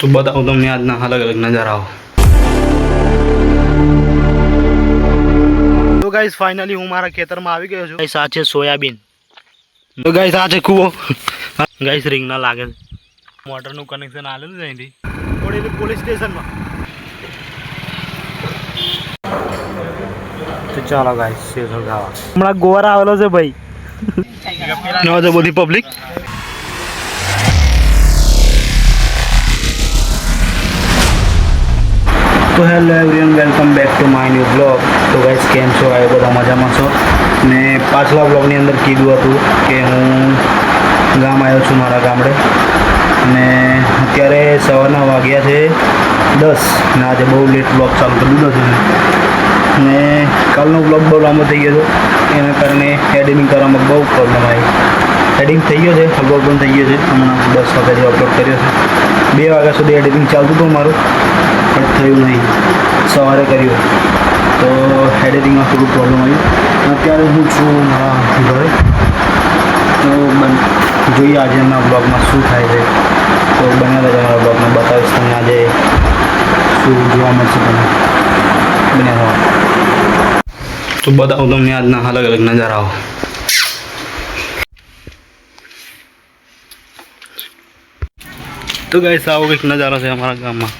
तो बताऊँ તમને આજના અલગ અલગ નજારાઓ। તો ગાઈસ ફાઇનલી હું મારા ખેતરમાં આવી ગયો છું। ગાઈસ આ છે સોયાબીન। તો ગાઈસ આ છે કૂવો। ગાઈસ રિંગ ના લાગે, મોટરનું કનેક્શન આલેલું છે અહીંથી ઓડી પોલીસ સ્ટેશનમાં। તો ચાલો ગાઈસ સેસો ખાવા। હમણાં ગોરા આવેલો છે ભાઈ, નો તો બધી પબ્લિક। तो hello everyone, welcome back to my new blog. तो गाइस केम छो? आए બધા મજામાં છો ને? પાછલા બ્લોગની અંદર કીધું હતું કે હું ગામ આવ્યો છું, મારા ગામડે, અને અત્યારે સવારના વાગ્યા છે 10 ને આજે બહુ લેટ બ્લોગ ચાલુ કરી દીધો છે ને કાલનો બ્લોગ બહુ લાંબો થઈ ગયો હતો, એના કારણે એડિટિંગ કરવામાં બહુ પ્રોબ્લેમ આવી। એડિટિંગ થઈ ગયો છે, અપલોડ પણ થઈ ગયો છે, હમણાં 10 વાગ્યા જેવો અપલોડ કર્યો છે। 2 વાગ્યા સુધી એડિટિંગ ચાલતું હતું મારું, પણ થયું નહીં। સવારે કર્યું તો એડિટિંગમાં થોડું પ્રોબ્લેમ આવ્યું। અત્યારે હું છું મારા ઘરે, તો જોઈએ આજે એમના બ્લોગમાં શું થાય છે। તો બન્યા રહેજો મારા બ્લોગમાં, બતાવીશ તમને આજે શું જોવા મળશે તમને, બન્યા રહો। તો બતાવું તમને આજના અલગ અલગ નજારાઓ। તો ગાઈસ આવો કંઈક નજારો છે અમારા ગામમાં।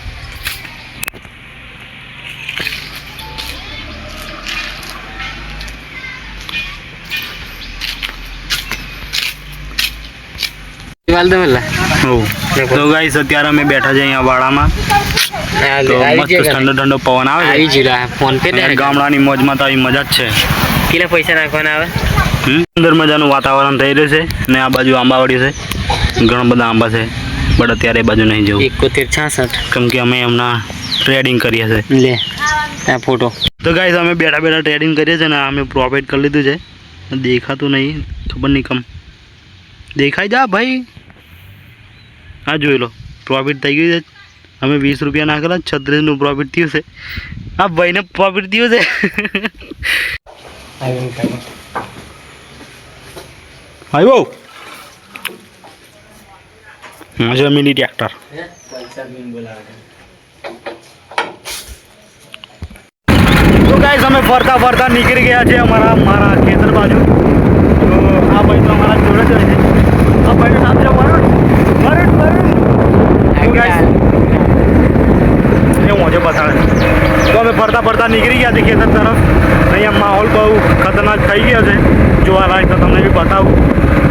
तो गाइस અત્યારે અમે બેઠા છે અહીંયા વાડામાં, તો મસ્ત ઠંડો ઠંડો પવન આવે છે। ફોન પે ગામડાની મોજમાં તો આવી મજા જ છે। કેટલા પૈસા નાખવાના આવે? અંદર મજાનું વાતાવરણ થઈ રહ્યું છે ને આ બાજુ આંબાવાડી છે, ઘણા બધા આંબા છે, બટ અત્યારે એ બાજુ નહીં જવું, 7166, કેમ કે અમે હમણાં ટ્રેડિંગ કરીએ છીએ। લે આ ફોટો। તો ગાઈસ અમે બેઠા બેઠા ટ્રેડિંગ કરીએ છીએ ને અમે પ્રોફિટ કરી લીધું છે, દેખાતું નહીં, ખબર નહીં કમ દેખાઈ જા ભાઈ। હા જોઈ લો, પ્રોફિટ થઈ ગયું છે। અમે 20 રૂપિયા નાખેલા, 36નું પ્રોફિટ થયું છે। આ ભાઈને પ્રોફિટ થયું છે। આવ્યો મજા મિની ટ્રેક્ટર। તો ગાઈસ અમે ફરતા ફરતા નીકળી ગયા છે મારા ખેતર બાજુ। તો આ ભાઈ તો અમારા જોડે જ હોય છે। આ ભાઈનું નામ છે વરુણ। એ મોજે બતાડે। તો અમે ફરતા ફરતા નીકળી ગયા છે ખેતર તરફ। અહીંયા માહોલ બહુ ખતરનાક થઈ ગયો છે, જોવાલાયક, તો તમને બી બતાવું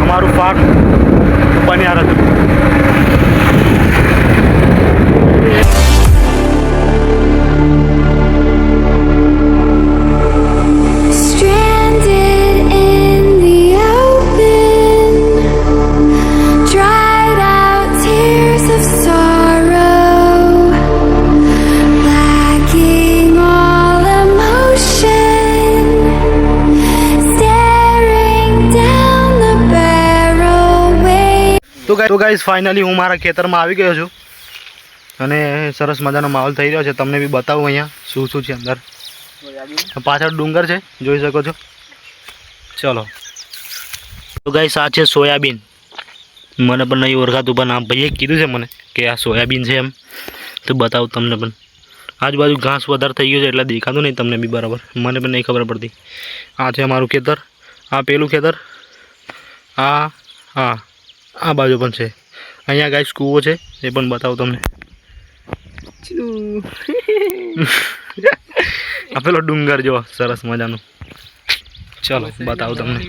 અમારું પાક બન્યા રહેશે। તો ગાઈસ ફાઇનલી હું મારા ખેતરમાં આવી ગયો છું અને સરસ મજાનો માહોલ થઈ રહ્યો છે। તમને બી બતાવું અહીંયા શું શું છે અંદર। પાછળ ડુંગર છે, જોઈ શકો છો। ચલો તો ગાઈસ આ છે સોયાબીન। મને પણ નહીં ઓળખાતું, પણ આ ભાઈએ કીધું છે મને કે આ સોયાબીન છે એમ, તો બતાવું તમને। પણ આજુબાજુ ઘાસ વધારે થઈ ગયું છે એટલે દેખાતું નહીં તમને બી બરાબર, મને પણ નહીં ખબર પડતી। આ છે અમારું ખેતર, આ પેલું ખેતર, આ બાજુ પણ છે। અહીંયા ગાઈસ કૂવો છે, એ પણ બતાવું તમને। આ પેલો ડુંગર જો સરસ મજાનું, ચલો બતાવું તમને।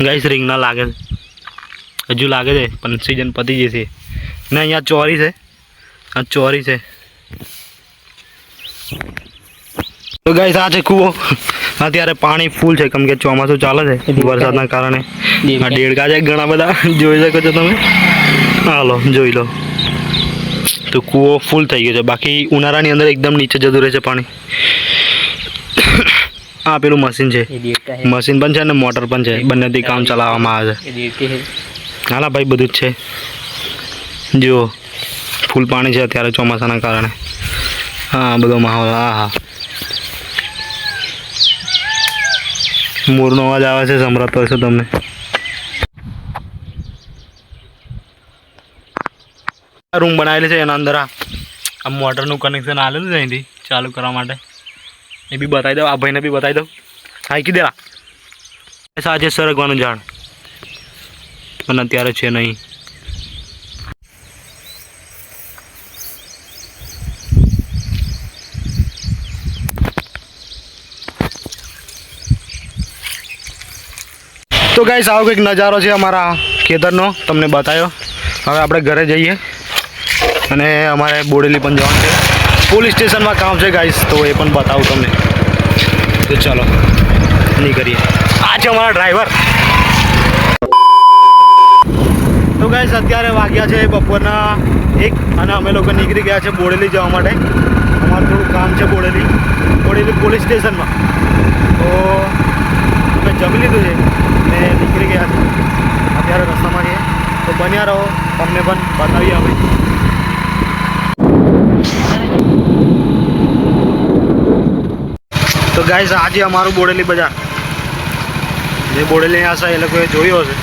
ગાઈસ રિંગ ના લાગે, હજુ લાગે છે પણ સિઝન પતી જશે ને। અહીંયા ચોરી છે, આ ચોરી છે। તો ગાઈસ આ છે કૂવો। અત્યારે પાણી ફૂલ છે, કેમ કે ચોમાસું ચાલે છે વરસાદના કારણે। આ દેડકા છે ઘણા બધા, જોઈ શકો છો તમે। હાલો જોઈ લો, તો કૂવો ફૂલ થઈ ગયો છે, બાકી ઉનાળાની અંદર એકદમ નીચે જતું રહે છે પાણી। આ પેલું મશીન છે, મશીન પણ છે ને મોટર પણ છે, બંનેથી કામ ચલાવવામાં આવે છે। હાલા ભાઈ બધું જ છે, જુઓ ફૂલ પાણી છે અત્યારે ચોમાસાના કારણે। હા બધો માહોલ, હા મોરનો અવાજ આવે છે, સંભળાતો હશે તમને। રૂમ બનાવેલી છે એના અંદર આ મોટરનું કનેક્શન આવેલું છે અહીંથી ચાલુ કરવા માટે એ બી બતાવી દઉં, આ ભાઈને બી બતાવી દઉં. હાઈકી દેલા આજે સરગવાનું ઝાડ પણ અત્યારે છે નહીં. તો ગાઈસ આવો કંઈક નજારો છે અમારા ખેતરનો, તમને બતાવ્યો. હવે આપણે ઘરે જઈએ અને અમારે બોડેલી પણ જવાનું છે. પોલીસ સ્ટેશનમાં કામ છે ગાઈસ, તો એ પણ બતાવું તમને. તો ચાલો નીકળીએ. આ છે અમારા ડ્રાઈવર. તો ગાઈસ અત્યારે વાગ્યા છે બપોરના 1 અને અમે લોકો નીકળી ગયા છે બોડેલી જવા માટે. અમારું થોડું કામ છે બોડેલી પોલીસ સ્ટેશનમાં. તો અમે જમી લીધું છે ને નીકળી ગયા છે. અત્યારે રસ્તામાં છીએ, તો બન્યા રહો, તમને પણ બતાવીએ અમે. તો ગાઈસ આજે અમારું બોડેલી બજાર, જે બોડેલી હશે એ લોકોએ જોયો હશે.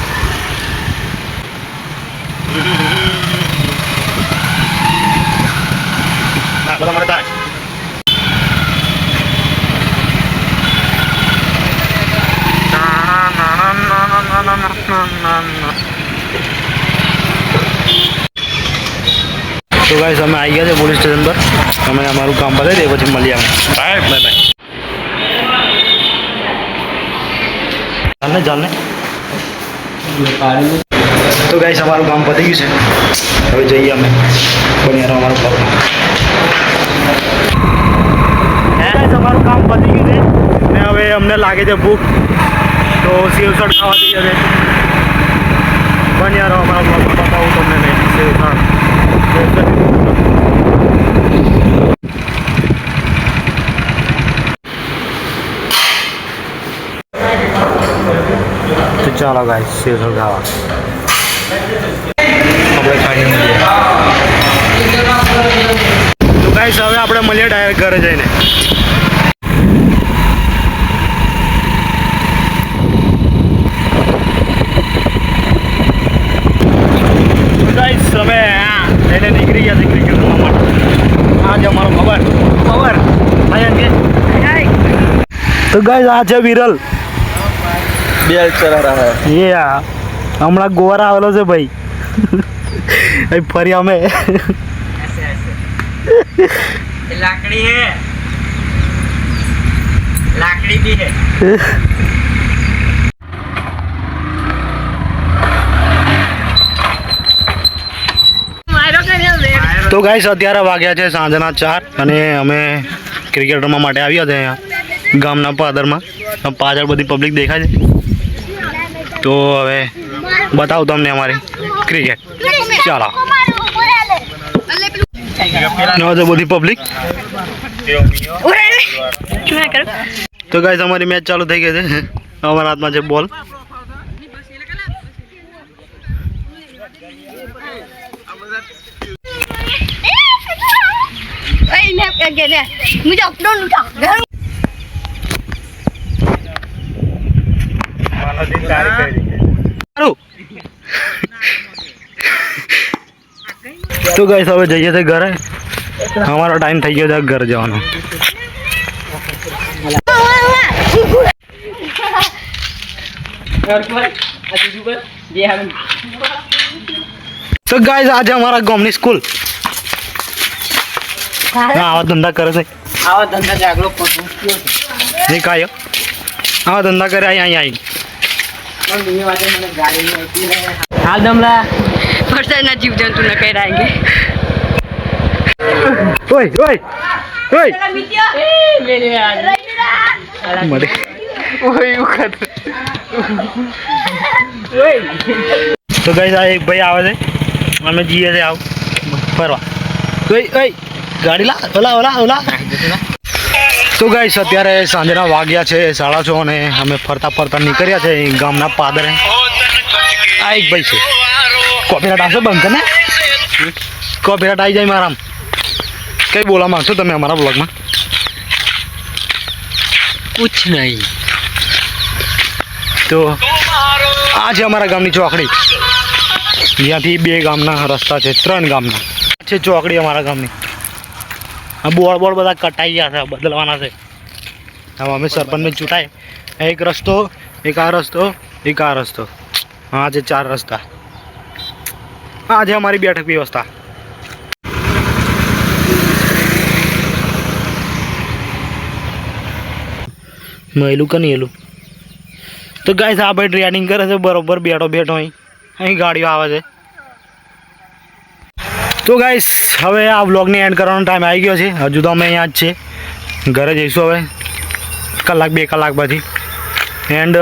બધા મળતા તો ગાઈસ અમે આવી ગયા છે પોલીસ સ્ટેશન પર. અમે અમારું કામ પતાવી દઈએ પછી મળીએ અમે. Bye bye bye. ચાલને તો ગાઈસ અમારું કામ પતી ગયું છે, હવે જઈએ અમે. બન્યા રહો અમારું કામ. અમારું કામ પતી ગયું છે ને હવે અમને લાગે છે ભૂખ, તો સેવસળ ખાવા જઈએ છે. બન્યા રહો અમારા બ્લોગમાં, બતાવું તમને નહીં સેવસળ. તો ચાલો ગાઈસ સેવસળ ખાવા આપણે ખાઈને મળીએ. તો ગાઈસ હવે આપણે મળીએ ડાયરેક્ટ ઘરે જઈને. અમે એને નીકળી ગયા છે ક્રિકેટ રમવા માટે. આજે અમારો ખબર તો ગાઈસ આ છે વિરલ. બેલ ચલા રહા હૈ. એ હમણાં ગોરા આવેલો છે ભાઈ. ફરી અમે लाकड़ी है, लाकड़ी भी है. તો ગાઈસ અત્યારે વાગ્યા છે સાંજના 4 અને અમે ક્રિકેટ રમવા માટે આવ્યા છે અહીંયા ગામના પાદરમાં. પાછળ બધી પબ્લિક દેખાય છે, તો હવે બતાવું તમને અમારી ક્રિકેટ. ચાલો તો બધી પબ્લિક. તો ગાઈસ અમારી મેચ ચાલુ થઈ ગઈ છે. અમારા હાથમાં છે બોલ. તો ગાઈસ હવે જઈએ છીએ ઘરે. અમારો ટાઈમ થઈ ગયો છે ઘર જવાનો. તો ગાઈસ આજે અમારા ગામની સ્કૂલ આવા ધંધા કરે છે. આવા ધંધા જાગલો પકડ્યો નહીં કાયો આવા ધંધા કરે અહીં હાલ દમલા વરસાદના જીવજંતુ ન કરાયેંગે. ઓય ઓય ઓય મરે તો ગાઈસ આ એક ભાઈ આવે છે, અમે જઈએ છે આવ ફરવા. ઓય ઓય ગાડી લા ઓલા ઓલા ઓલા. તો ગાઈસ અત્યારે સાંજના વાગ્યા છે 6:30 અને અમે ફરતા ફરતા નીકળ્યા છે ગામના પાદરે. આ એક ભાઈ છે. કોપીરાઇટ આવશે બંધ ને? કોપીરાઇટ આવી જાય મારામ. કઈ બોલવા માંગશો તમે અમારા બ્લોગમાં? कुछ नहीं. તો આ છે અમારા ગામની ચોકડી, જ્યાંથી 2 ગામના રસ્તા છે, 3 ગામના. છે ચોકડી અમારા ગામની. આ બોર્ડ બધા કટાઈ ગયા છે, બદલવાના છે. હવે અમે સરપંચને ચૂંટાય. એક રસ્તો, એક આ રસ્તો, એક આ રસ્તો. હા છે 4 રસ્તા. આ છે અમારી બેઠક વ્યવસ્થા. મહેલું કે નહીં એલું તો ગાઈસ આ ભાઈ ટ્રેનિંગ કરે છે બરોબર બેઠો અહીં ગાડીઓ આવે છે. તો ગાઈસ હવે આ વ્લોગને એન્ડ કરવાનો ટાઈમ આવી ગયો છે. હજુ તો અમે અહીંયા જ છે, ઘરે જઈશું હવે 1-2 કલાક પછી. એન્ડ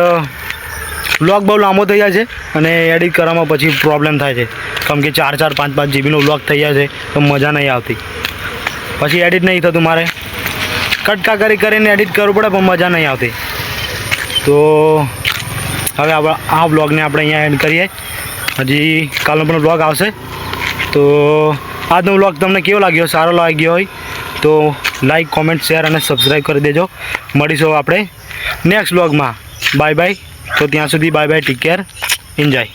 વ્લોગ બહુ લાંબો થઈ જાય છે અને એડિટ કરવામાં પછી પ્રોબ્લેમ થાય છે, કેમ કે 4-4, 5-5 જીબીનો વ્લોગ થઈ જાય છે તો મજા નહીં આવતી. પછી એડિટ નહીં થતું, મારે કટકા કરીને એડિટ કરવું પડે પણ મજા નહીં આવતી. તો હવે આ વ્લોગને આપણે અહીંયા એન્ડ કરીએ. હજી કાલનો પણ વ્લોગ આવશે. તો આજનો વ્લોગ તમને કેવો લાગ્યો? સારો લાગ્યો હોય તો લાઈક, કોમેન્ટ, શેર અને સબસ્ક્રાઈબ કરી દેજો. મળીશું આપણે નેક્સ્ટ વ્લોગમાં. Bye bye. તો ત્યાં સુધી bye bye, take care, enjoy.